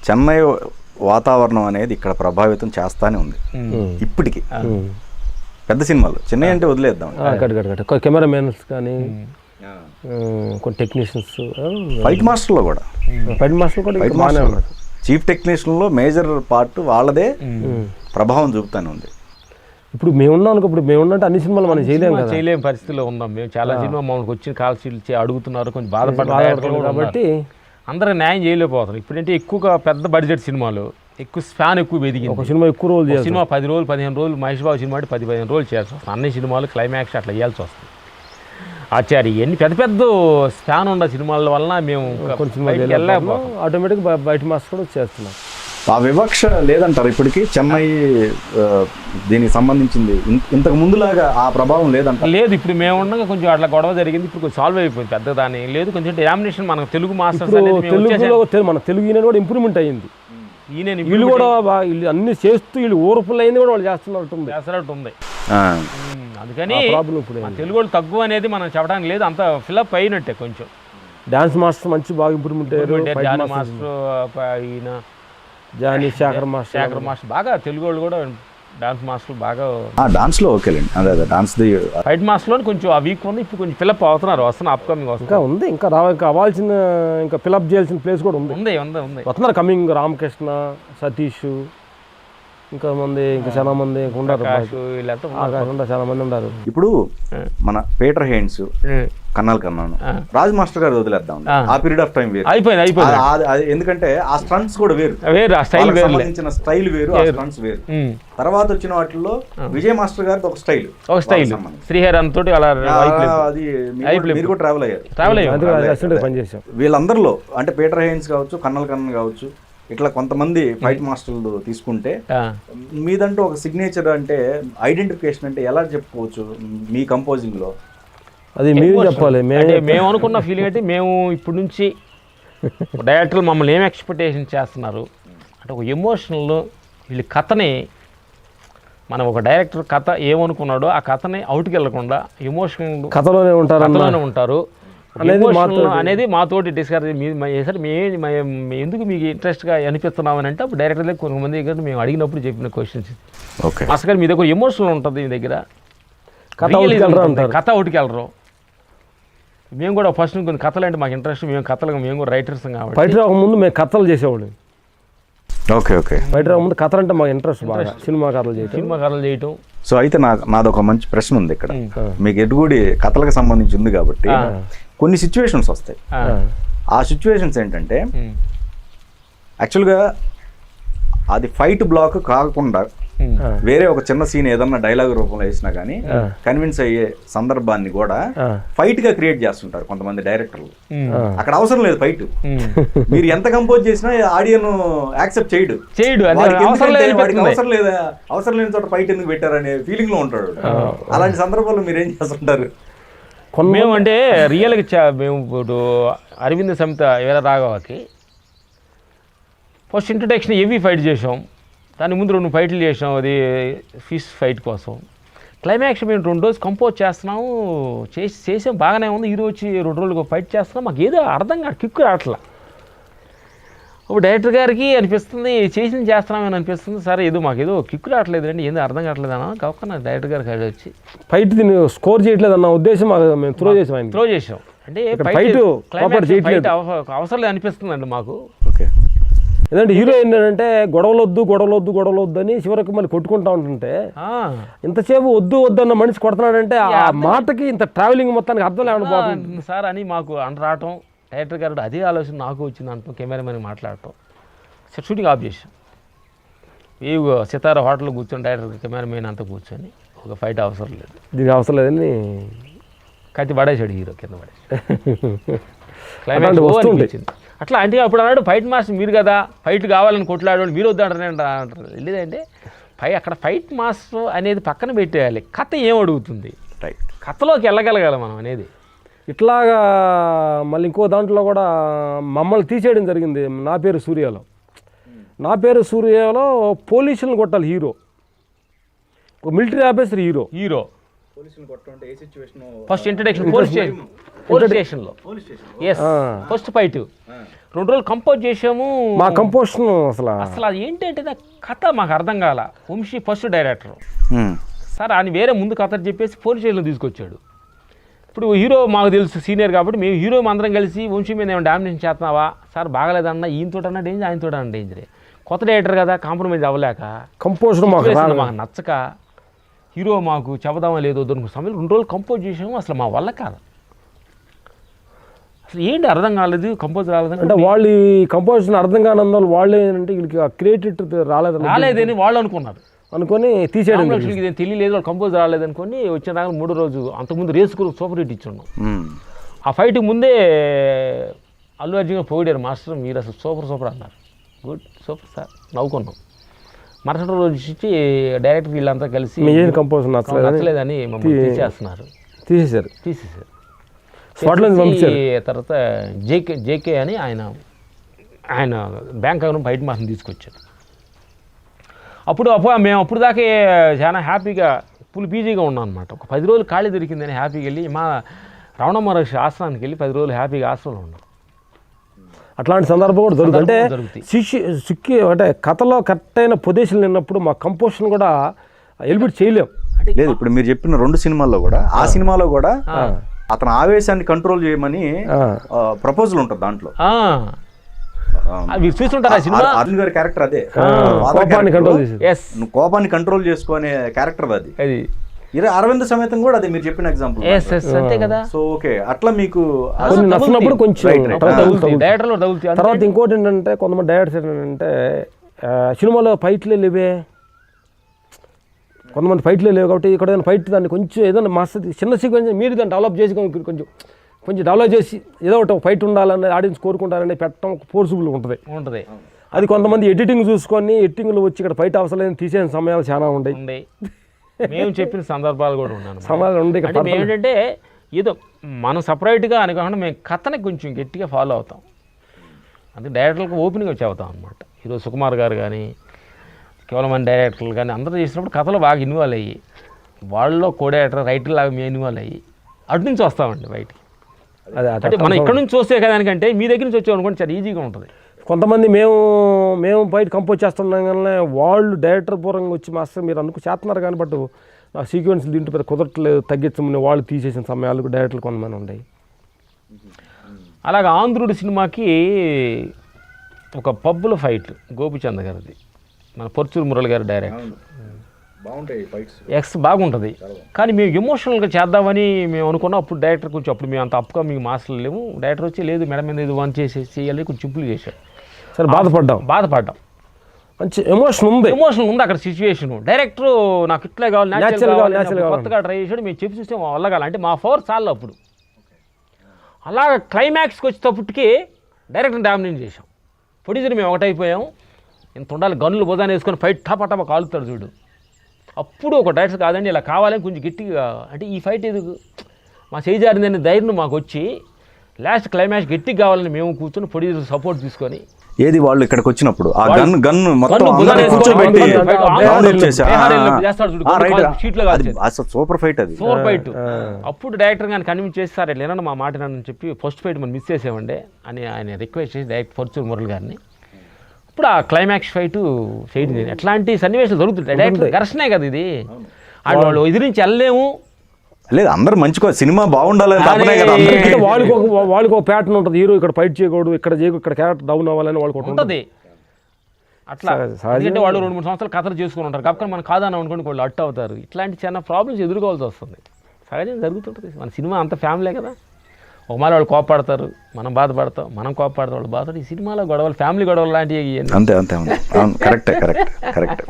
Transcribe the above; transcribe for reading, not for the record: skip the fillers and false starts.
చెన్నై వాతావరణం అనేది ఇక్కడ ప్రభావితం చేస్తానే ఉంది ఇప్పటికి. పెద్ద సినిమాలు చెన్నై అంటే వదిలేద్దాం, కెమెరామెన్స్ కానీ కొన్ని టెక్నీషియన్స్, ఫైట్ మాస్టర్లో కూడా చీఫ్ టెక్నీషియన్లో మేజర్ పార్ట్ వాళ్ళదే ప్రభావం చూపుతానే ఉంది. ఇప్పుడు మేమున్నాం అనుకో, ఇప్పుడు మేమున్నంటే అన్ని సినిమాలు మనం చేయలేము పరిస్థితిలో ఉన్నాం మేము. చాలా సినిమా మమ్మల్ని వచ్చిన కాల్ షీట్లు అడుగుతున్నారు, కొంచెం బాధపడ్డారు కాబట్టి అందరూ న్యాయం చేయలేకపోతారు. ఇప్పుడంటే ఎక్కువగా పెద్ద బడ్జెట్ సినిమాలు, ఎక్కువ స్పాన్ ఎక్కువ వెదిగింది. ఒక సినిమా ఎక్కువ రోజులు, సినిమా 10 రోజులు 15 రోజులు, మహేష్ బాబు సినిమా 10-15 రోజులు చేయాల్సి వస్తుంది. అన్ని సినిమాలు క్లైమాక్స్ అట్లా వేయాల్సి వస్తుంది. ఆచార్య ఎన్ని పెద్ద పెద్ద స్పాన్ ఉన్న సినిమాల వలన మేము ఆటోమేటిక్గా బయట మాస్ కూడా చేస్తున్నాం. ఆ వివక్ష లేదంటారు ఇప్పటికీ చెన్నై దీనికి సంబంధించింది? ఇంతకు ముందులాగా ఆ ప్రభావం లేదంట? లేదు, ఇప్పుడు మేము ఉండగా కొంచెం అట్లా గొడవ జరిగింది, ఇప్పుడు కొంచెం సాల్వ్ అయిపోయింది పెద్దదాన్ని. లేదు, కొంచెం డామినేషన్ మన తెలుగు మాస్టర్స్ మన తెలుగు ఈయన కూడా ఇంప్రూవ్మెంట్ అయ్యింది. వీళ్ళు కూడా వీళ్ళు అన్ని చేస్తూ వీళ్ళు ఊరపులు అయింది కూడా వాళ్ళు చేస్తున్నట్టు ఉంది. అందుకని తెలుగు వాళ్ళు తక్కువ అనేది మనం చెప్పడానికి లేదు, అంత ఫిల్అప్ అయినట్టే. కొంచెం డాన్స్ మాస్టర్ మంచి బాగా ఇంప్రూవ్మెంట్ అయ్యారు. జానీ మాస్టర్, ఈయన జానీ, శేఖర్ మాస్టర్ బాగా తెలుగు వాళ్ళు కూడా డాన్స్ మాస్టర్ బాగా డాన్స్లో ఓకేలేండి. అదే డాన్స్ ఫైట్ మాస్టర్లో కొంచెం ఆ వీక్ ఉంది, ఇప్పుడు కొంచెం ఫిల్అప్ అవుతున్నారు, వస్తున్నారు, అప్కమింగ్ ఇంకా ఉంది, ఇంకా అవ్వాల్సిన, ఇంకా ఫిల్అప్ చేయాల్సిన ప్లేస్ కూడా ఉంది. వస్తున్నారు కమింగ్. రామకృష్ణ, సతీష్, ఇంకా చాలా మంది ఉన్నారు, చాలా మంది ఉన్నారు. ఇప్పుడు మన పీటర్ హెయిన్స్, కన్నాల్ కన్నాను, రాజ్ మాస్టర్ గారు వదిలేద్దాం. ఆ పీరియడ్ ఆఫ్ టైం వేరు, అయిపోయింది. ఎందుకంటే ఆ స్టంట్స్ కూడా వేరు, సంబంధించిన స్టైల్ వేరు, ఆ స్టంట్స్ వేరు. తర్వాత వచ్చిన వాటిల్లో విజయ్ మాస్టర్ గారిది ఒక స్టైల్, శ్రీహరన్ తోటి అది మీరు కూడా ట్రావెల్ అయ్యారు. వీళ్ళందరిలో అంటే పీటర్ హెయిన్స్ కావచ్చు, కన్నాల్ కన్నన్ కావచ్చు, ఇట్లా కొంతమంది ఫైట్ మాస్టర్లు తీసుకుంటే మీదంటూ ఒక సిగ్నేచర్ అంటే ఐడెంటిఫికేషన్ అంటే ఎలా చెప్పుకోవచ్చు మీ కంపోజింగ్ లో? అది మీరు చెప్పాలి. మేము అనుకున్న ఫీలింగ్ అంటే, మేము ఇప్పటి నుంచి డైరెక్టర్లు మమ్మల్ని ఏం ఎక్స్పెక్టేషన్ చేస్తున్నారు అంటే, ఒక ఎమోషనల్ వీళ్ళు కథని, మనం ఒక డైరెక్టర్ కథ ఏమనుకున్నాడో ఆ కథని అవుట్కి వెళ్ళకుండా ఎమోషనల్ కథలోనే ఉంటారు అనేది మాతోటి డిస్కస్. సార్ ఎందుకు మీకు ఇంట్రెస్ట్గా అనిపిస్తున్నామని అంటే, అప్పుడు డైరెక్టర్ దగ్గర కొంతమంది దగ్గర మేము అడిగినప్పుడు చెప్పిన క్వశ్చన్స్, అసలు గారు మీ దగ్గర ఎమోషనల్ ఉంటుంది, మీ దగ్గర కథ అవుట్కి వెళ్ళరు. మేము కూడా ఫస్ట్ కొన్ని కథలు అంటే మాకు ఇంట్రెస్ట్, మేము కూడా రైటర్స్ కాబట్టి బయట రాకముందు మేము కథలు చేసేవాళ్ళు. బయట రాకముందు కథలు అంటే మాకు ఇంట్రెస్ట్ బాగా, సినిమా కథలు చేయటం. సో అయితే నాదొక మంచి ప్రశ్న ఉంది ఇక్కడ. మీకు ఎటుగుడి కథలకు సంబంధించి ఉంది కాబట్టి కొన్ని సిచ్యువేషన్స్ వస్తాయి. ఆ సిచ్యువేషన్స్ ఏంటంటే యాక్చువల్గా అది ఫైట్ బ్లాక్ కాకుండా వేరే ఒక చిన్న సీన్ ఏదన్నా డైలాగ్ రూపంలో వేసినా కానీ కన్విన్స్ అయ్యే సందర్భాన్ని కూడా ఫైట్ గా క్రియేట్ చేస్తుంటారు కొంతమంది డైరెక్టర్లు. అక్కడ అవసరం లేదు ఫైట్, మీరు ఎంత కంపోజ్ చేసినా ఆడియన్ యాక్సెప్ట్ చేయడు. అవసరం లేని చోట ఫైట్ ఎందుకు పెట్టారనే ఫీలింగ్ లో ఉంటాడు. అలాంటి సందర్భాల్లో మీరు ఏం చేస్తుంటారు? మేము అంటే రియల్గా మేము ఇప్పుడు అరవింద్ సమిత వీర రాఘవకి ఫస్ట్ ఇంట్రడక్షన్ హెవీ ఫైట్ చేసాం, దాని ముందు 2 ఫైట్లు చేసాం, అది ఫిష్ ఫైట్ కోసం. క్లైమాక్స్ మేము 2 రోజులు కంపోజ్ చేస్తున్నాము, చేసాం బాగానే ఉంది. హీరో వచ్చి 2 రోజులు ఫైట్ చేస్తున్నాం, మాకు ఏదో అర్థం కాదు, కిక్కు రావట్లా. ఇప్పుడు డైరెక్టర్ గారికి అనిపిస్తుంది చేసింది చేస్తున్నామని అనిపిస్తుంది, సరే ఏదో మాకు ఏదో కిక్కు రావట్లేదు అండి, ఏదో అర్థం కావట్లేదు అన్న. కాకుండా డైరెక్టర్ గారికి వచ్చి ఫైట్ దీన్ని స్కోర్ చేయట్లేదు అన్న ఉద్దేశం మేము త్రో చేసాం. అంటే ఫైట్ అవసరం లేదు అనిపిస్తుంది అండి మాకు. ఎందుకంటే హీరో ఏంటంటే గొడవలొద్దు అని చివరికి మళ్ళీ కొట్టుకుంటా ఉంటుంటే, ఇంతసేపు వద్దు అన్న మనిషి కొడుతున్నాడంటే ఆ మాటకి ఇంత ట్రావెలింగ్ మొత్తానికి అర్థం లేకుండా సార్ అని మాకు రావటం. డైరెక్టర్ గారు అదే ఆలోచన నాకు వచ్చింది అంటాం, కెమెరామెన్ మాట్లాడటం. షూటింగ్ ఆఫ్ చేసాం, ఈ సితారా హోటల్లో కూర్చొని డైరెక్టర్ కెమెరామెన్ అంతా కూర్చొని ఒక ఫైట్ అవసరం లేదు, దీనికి అవసరం లేదని కత్తి పడేసాడు హీరో కింద పడేసి. క్లైమాక్స్ వస్తుంది అట్లా. అంటే అప్పుడు అన్నాడు ఫైట్ మాస్టర్ మీరు కదా, ఫైట్ కావాలని కొట్లాడు మీరు వద్దంటారు అంటారు. లేదంటే అక్కడ ఫైట్ మాస్టర్ అనేది పక్కన పెట్టేయాలి, కథ ఏం అడుగుతుంది, కథలోకి వెళ్ళగలగాలి మనం అనేది. ఇట్లాగా మళ్ళీ ఇంకో దాంట్లో కూడా మమ్మల్ని తీసేయడం జరిగింది. నా పేరు సూర్యలో పోలీసులను కొట్టాలి హీరో, ఒక military officer hero first introduction police స్టేషన్లో ఎస్ ఫస్ట్ ఫైట్ 2 రోజులు కంపోజ్ చేసాము. మా కంపోజిషన్ అసలు అది ఏంటంటే కథ మాకు అర్థం కాల. వంశీ ఫస్ట్ డైరెక్టర్ సార్ ఆయన వేరే ముందు కథ చెప్పేసి పోలీస్ స్టేషన్లో తీసుకొచ్చాడు. ఇప్పుడు హీరో మాకు తెలుసు సీనియర్ కాబట్టి మేము హీరో అందరం కలిసి వంశీ మీద ఏమైనా డామినేషన్ చేస్తున్నావా సార్ బాగలేదన్నా ఈయనతోటన్నా డేంజర్ ఆయనతోటన్నా డేంజరే. కొత్త డైరెక్టర్ కదా కాంప్రమైజ్ అవ్వలేక కంపోజిషన్ మాకు నచ్చక హీరో మాకు చెబదామా లేదో దొరుకు సమయంలో 2 రోజులు కంపోజ్ చేసాము. అసలు మా వల్ల కాదు, అసలు ఏంటి అర్థం కాలేదు, కంపోజ్ రాలేదు అంటే వాళ్ళు ఈ కంపోజిషన్ అర్థం కానందువల్ల వాళ్ళు ఏంటంటే వీళ్ళకి క్రియేటివ్ రాలేదని వాళ్ళు అనుకున్నారు. అనుకొని తీసేయడం ఇది తెలియలేదు, వాళ్ళు కంపోజ్ రాలేదు అనుకొని వచ్చిన దాకా 3 రోజు అంతకుముందు రేసుకు సూపర్ హిట్ ఇచ్చున్నాం. ఆ ఫైట్ ముందే అల్లు అర్జున్ పొగిడారు, మాస్టర్ మీరు అసలు సూపర్ అన్నారు. గుడ్ సూపర్ సార్ నవ్వుకున్నాం. మరుసటి రోజు ఇచ్చి డైరెక్టర్ వీళ్ళంతా కలిసి కంపోజిషన్ నచ్చలేదని మమ్మల్ని తీసేశారు. తర్వాత జేకే అని ఆయన బ్యాంక్ అకౌంట్ బయట మాసం తీసుకొచ్చారు. అప్పుడు మేము అప్పుడు దాకా చాలా హ్యాపీగా ఫుల్ బీజీగా ఉన్నాం అనమాట. ఒక 10 రోజులు ఖాళీ దొరికిందని హ్యాపీగా వెళ్ళి మా రమణ మహర్షి ఆశ్రమానికి వెళ్ళి 10 రోజులు హ్యాపీగా ఆశ్రమంలో ఉన్నాం. అట్లాంటి సందర్భం కూడా దొరుకుతుంది. అంటే సిక్కి అంటే కథలో కరెక్ట్ అయిన పొజిషన్ లేనప్పుడు మా కంపోజిషన్ కూడా ఎలిబిట్ చేయలేం. లేదు ఇప్పుడు మీరు చెప్పిన 2 సినిమాల్లో కూడా ఆ సినిమాలో కూడా అతని ఆవేశాన్ని కంట్రోల్ చేయమని ప్రపోజల్ ఉంటుంది దాంట్లో. చూస్తుంటారా సినిమా అర్జున్ గారి క్యారెక్టర్ అదే, నువ్వు కోపాన్ని కంట్రోల్ చేసుకునే క్యారెక్టర్ అది. అరవింద్ సమేతం కూడా అదే మీరు చెప్పిన ఎగ్జాంపుల్ అంతే కదా. సో ఓకే అట్లా మీకు నచ్చినప్పుడు కొంచెం తర్వాత ఇంకోటి ఏంటంటే కొంతమంది డైరెక్టర్స్ ఏంటంటే సినిమాలో ఫైట్లే లేవే, కొంతమంది ఫైట్లే లేవు కాబట్టి ఇక్కడ ఫైట్ దాన్ని కొంచెం ఏదైనా మస్తు చిన్న సీక్వెన్స్ మీరు దాన్ని డెవలప్ చేసి కొంచెం డెవలప్ చేసి ఏదో ఒకటి ఫైట్ ఉండాలని ఆడియన్స్ కోరుకుంటారని పెట్టడం ఫోర్సిబుల్ ఉంటుంది. అది కొంతమంది ఎడిటింగ్ చూసుకొని ఎడిటింగ్లో వచ్చి ఇక్కడ ఫైట్ అవసరం లేని తీసే సమయాలు చాలా ఉంటాయి. మేము చెప్పిన సందర్భాలు కూడా ఉన్నాను. ఏంటంటే ఏదో మనం సపరేట్గా అని కాకుండా మేము కథని కొంచెం గట్టిగా ఫాలో అవుతాం. అందుకే డైరెక్టర్లకు ఓపెనింగ్ చెబుతాం అనమాట. ఈరోజు సుకుమార్ గారు కానీ కేవలం మన డైరెక్టర్లు కానీ అందరూ చేసినప్పుడు కథలో బాగా ఇన్వాల్వ్ అయ్యి వాళ్ళలో కో డైరెక్టర్ రైటర్ లాగా మేము ఇన్వాల్వ్ అయ్యి అటు నుంచి వస్తామండి బయటికి. అంటే మనం ఇక్కడ నుంచి చూస్తే కదానికంటే మీ దగ్గర నుంచి వచ్చాం అనుకోండి చాలా ఈజీగా ఉంటుంది. కొంతమంది మేము బయట కంపోజ్ చేస్తున్నాం కానీ వాళ్ళు డైరెక్టర్ పూర్వంగా వచ్చి మాస్టర్ మీరు చేస్తున్నారు కానీ బట్ నా సీక్వెన్స్ దీంట్లో పెద్ద కుదరట్లేదు తగ్గించమని వాళ్ళు తీసేసిన సమయాలు డైరెక్టర్లు కొంతమంది ఉన్నాయి. అలాగే ఆంధ్రుడి సినిమాకి ఒక పబ్బుల ఫైట్ గోపిచంద్ గారిది, మన పొర్చూరు మురళి గారి డైరెక్టర్. బాగుంటుంది కానీ మేము ఎమోషనల్గా చేద్దామని మేము అనుకున్నాం. అప్పుడు డైరెక్టర్ కొంచెం అప్పుడు మేము అంత అప్పుగా మీకు మాస్టర్లు లేము. డైరెక్టర్ వచ్చి లేదు మేడం మీద ఇది వన్ చేయాలి కొంచెం సింపుల్ చేశాడు. సరే బాధపడ్డాం మంచి ఎమోషన్ ఉంది అక్కడ సిచ్యువేషన్. డైరెక్టర్ నాకు ఇట్లా కావాలి న్యాచురల్ కొత్తగా ట్రై చేసాడు. మేము చెప్పి చూస్తే వల్లగాలి అంటే మా ఫోర్ చాలు. అప్పుడు అలాగ క్లైమాక్స్కి వచ్చేటప్పటికి డైరెక్టర్ డామినేట్ చేసాం. ప్రొడ్యూసర్ మేము ఒకటైపోయాము. ఇంత ఉండాలి గన్నులు బోదాన్ని వేసుకొని ఫైట్ టపా కాలుతాడు చూడు. అప్పుడు ఒక డైరెక్టర్ కాదండి ఇలా కావాలని కొంచెం గట్టిగా అంటే ఈ ఫైట్ ఇది మా చేజారిందని ధైర్యం మాకు వచ్చి లాస్ట్ క్లైమాక్స్ గట్టిగా కావాలని మేము కూర్చొని ప్రొడ్యూసర్ సపోర్ట్ తీసుకొని ఏది వాళ్ళు ఇక్కడికి వచ్చినప్పుడు ఆ గన్ సూపర్ ఫైట్ అది సూపర్ ఫైట్. అప్పుడు డైరెక్టర్ గారిని కన్విన్స్ చేస్తారు లేనన్నా మా మాట అని చెప్పి ఫస్ట్ ఫైట్ మనం మిస్ చేసామండి అని ఆయన రిక్వెస్ట్ చేసి డైరెక్టర్ పొర్చూరు మురళి గారిని. ఇప్పుడు ఆ క్లైమాక్స్ ఫైట్ చేయడం ఎట్లాంటి సన్నివేశాలు దొరుకుతుంటాయి. డైరెక్టర్ ఘర్షణే కదా ఇది. అండ్ వాళ్ళు ఎదిరించి వెళ్ళలేము. లేదు అందరూ మంచిగా సినిమా బాగుండాలని వాళ్ళకి ఒక ప్యాటర్న్ ఉంటుంది. హీరో ఇక్కడ ఫైట్ చేయకూడదు, ఇక్కడ ఇక్కడ క్యారెక్టర్ డౌన్ అవ్వాలని వాళ్ళకి ఉంటుంది. అట్లా ఎందుకంటే వాళ్ళు 2-3 సంవత్సరాలు కథలు చేసుకుని ఉంటారు కాబట్టి మనం కాదని అనుకోండి వాళ్ళు అట్టు అవుతారు. ఇట్లాంటి చిన్న ప్రాబ్లమ్స్ ఎదుర్కోవాల్సి వస్తుంది. సహజంగా జరుగుతుంటుంది. మన సినిమా అంత ఫ్యామిలీ కదా. ఒక మాల వాళ్ళు కోపడతారు, మనం బాధపడతాం, మనం కోపడతాం, వాళ్ళు బాధపడతారు. ఈ సినిమాలో గొడవలు ఫ్యామిలీ గొడవలు లాంటివి అంతే కరెక్ట్.